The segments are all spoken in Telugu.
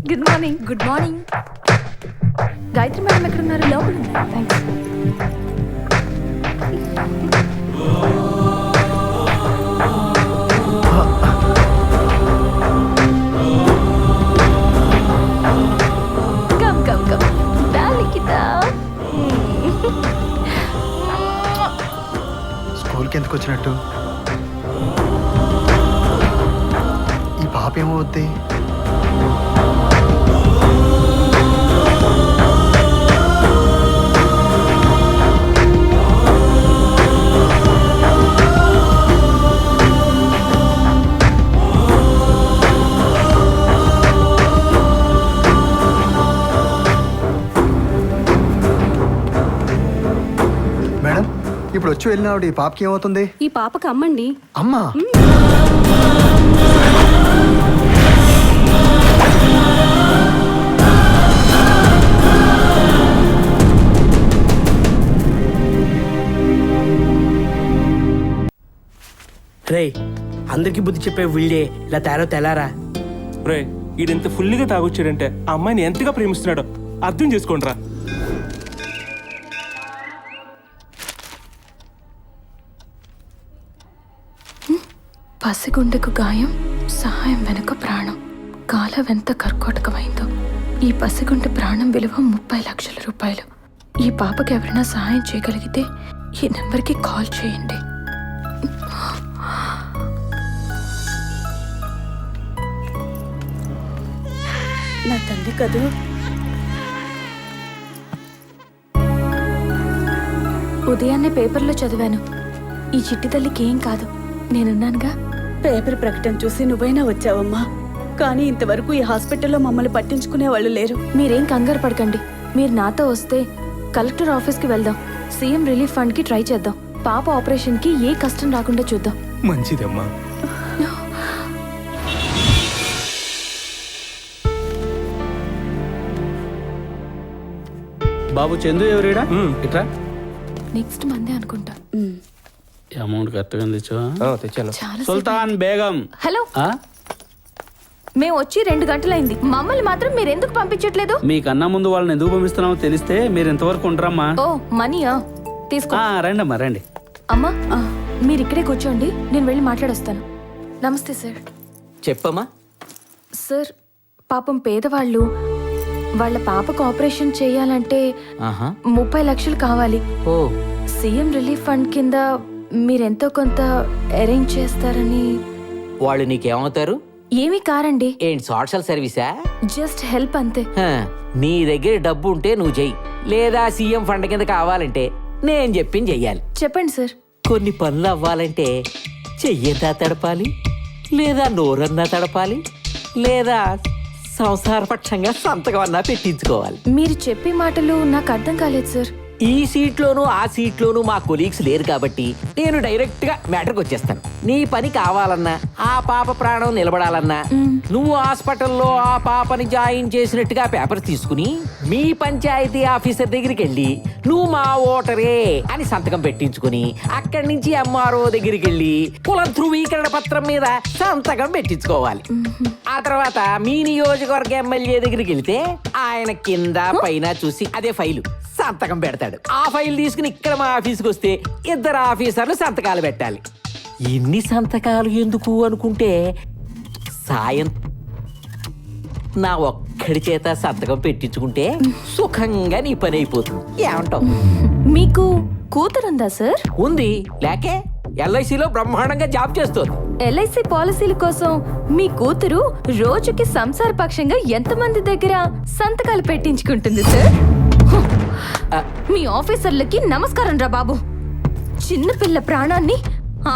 Good morning. Good morning. Gayatri madam ఎక్కడున్నారు? లోపల ఉన్నారు. థ్యాంక్స్. Come come come. దా లిఖిత. స్కూల్కి ఎందుకు వచ్చినట్టు? ఈ పాప ఏమవుద్ది? మేడం, ఇప్పుడు వచ్చి వెళ్ళినావిడ ఈ పాపకి ఏమవుతుంది? ఈ పాపకు అమ్మండి. అమ్మా, రే అందరికి బుద్ధి చెప్పే వీళ్ళే ఇలా తయారో తెలారా? రే ఈడెంత ఫుల్గా తాగొచ్చాడంటే ఆ అమ్మాయిని ఎంతగా ప్రేమిస్తున్నాడో అర్థం చేసుకోండి రా. పసిగుండెకు గాయం, సహాయం వెనుక ప్రాణం. కాలం ఎంత కర్కోటకమైందో. ఈ పసిగుండె ప్రాణం విలువ 30 లక్షల రూపాయలు. ఈ పాపకి ఎవరైనా సహాయం చేయగలిగితే ఈ నెంబర్కి కాల్ చేయండి. నా తల్లి కదూ. ఉదయాన్నే పేపర్లో చదివాను. ఈ చిట్టి తల్లికి ఏం కాదు, నేనున్నానుగా. పేపర్ ప్రకటన చూసి నువ్వైనా వచ్చావమ్మా. కానీ ఇంతవరకు ఈ హాస్పిటల్లో మమ్మల్ని పట్టించుకునే వాళ్ళు లేరు. మీరేం కంగారు పడకండి. మీరు నాతో వస్తే కలెక్టర్ ఆఫీస్కి వెళ్దాం. సీఎం రిలీఫ్ ఫండ్కి ట్రై చేద్దాం. పాప ఆపరేషన్కి ఏ కష్టం రాకుండా చూద్దాం. మంచిదమ్మా. బాబు చందు ఎవరీడా? ఇట్రా. నెక్స్ట్ మందే అనుకుంటా. అమౌంట్ కరెక్ట్గా తెచ్చావా? చాలా సుల్తాన్ బేగం. హలో, ఆ? మేము వచ్చి 2 గంటలైంది. మమ్మల్ని మాత్రం మీరు ఎందుకు పంపించట్లేదు? మీకన్నా ముందు వాళ్ళని ఎందుకు పంపిస్తున్నామో తెలిస్తే మీరు ఎంతవరకు ఉంటారమ్మా? ఓ మనీయా? తీసుకో. రండమ్మా రండి. అమ్మా, మీరు ఇక్కడే కూర్చోండి, నేను వెళ్ళి మాట్లాడొస్తాను. నమస్తే సార్. చెప్పమ్మా. సార్, పాపం పేదవాళ్ళు, వాళ్ళ పాపకు ఆపరేషన్ చేయాలంటే 30 లక్షలు కావాలి. ఓ, సీఎం రిలీఫ్ ఫండ్ కింద మీరెంతో కొంత అరేంజ్ చేస్తారని. వాళ్ళు నీకేమవుతారు? ఏమీ కారండి, ఏంటి సోషల్ సర్వీసా? జస్ట్ హెల్ప్ అంతే. నీ దగ్గర డబ్బు ఉంటే నువ్వు చెయ్యి, లేదా సీఎం ఫండ్ కింద కావాలంటే నేను చెప్పింది చెయ్యాలి. చెప్పండి సార్. కొన్ని పనులు అవ్వాలంటే చెయ్యంతా తడపాలి, లేదా నోరన్నా తడపాలి, లేదా సంసారపక్షంగా సంతకం అన్నా పెట్టించుకోవాలి. మీరు చెప్పే మాటలు నాకు అర్థం కాలేదు సార్. ఈ సీట్లోనూ ఆ సీట్లోనూ మా కొలీగ్స్ లేరు కాబట్టి నేను డైరెక్ట్ గా మ్యాటర్కి వచ్చేస్తాను. నీ పని కావాలన్నా, ఆ పాప ప్రాణం నిలబడాలన్నా, నువ్వు హాస్పిటల్లో ఆ పాపని జాయిన్ చేసినట్టుగా పేపర్ తీసుకుని మీ పంచాయతీ ఆఫీసర్ దగ్గరికి వెళ్ళి నువ్వు మా ఓటరే అని సంతకం పెట్టించుకుని అక్కడి నుంచి ఎంఆర్ఓ దగ్గరికి వెళ్ళి కుల ధృవీకరణ పత్రం మీద సంతకం పెట్టించుకోవాలి. ఆ తర్వాత మీ నియోజకవర్గ ఎమ్మెల్యే దగ్గరికి వెళ్తే ఆయన కింద పైన చూసి అదే ఫైలు సంతకం పెడతాడు. ఆ ఫైల్ తీసుకుని ఇక్కడ మా ఆఫీస్కి వస్తే 2 ఆఫీసర్లు సంతకాలు పెట్టాలి. ఎన్ని సంతకాలు ఎందుకు అనుకుంటే సాయం నా ఒక్కడి చేత సంతకం పెట్టించుకుంటే సుఖంగా నీ పని అయిపోతుంది. ఏమంటావు? మీకు కూతురుందా సార్? ఉంది, లేకే ఎల్ఐసిలో బ్రహ్మాండంగా జాబ్ చేస్తుంది. ఎల్ఐసి పాలసీల కోసం మీ కూతురు రోజుకి సంసార పక్షంగా ఎంతమంది దగ్గర సంతకాలు పెట్టించుకుంటుంది సార్? మీ ఆఫీసర్లకి నమస్కారం రా బాబు. చిన్నపిల్ల ప్రాణాన్ని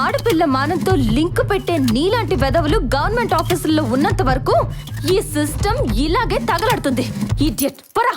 ఆడపిల్ల మానంతో లింక్ పెట్టే నీలాంటి వెధవలు గవర్నమెంట్ ఆఫీసుల్లో ఉన్నంత వరకు ఈ సిస్టమ్ ఇలాగే తగలడుతుంది. ఇడియట్, పరా.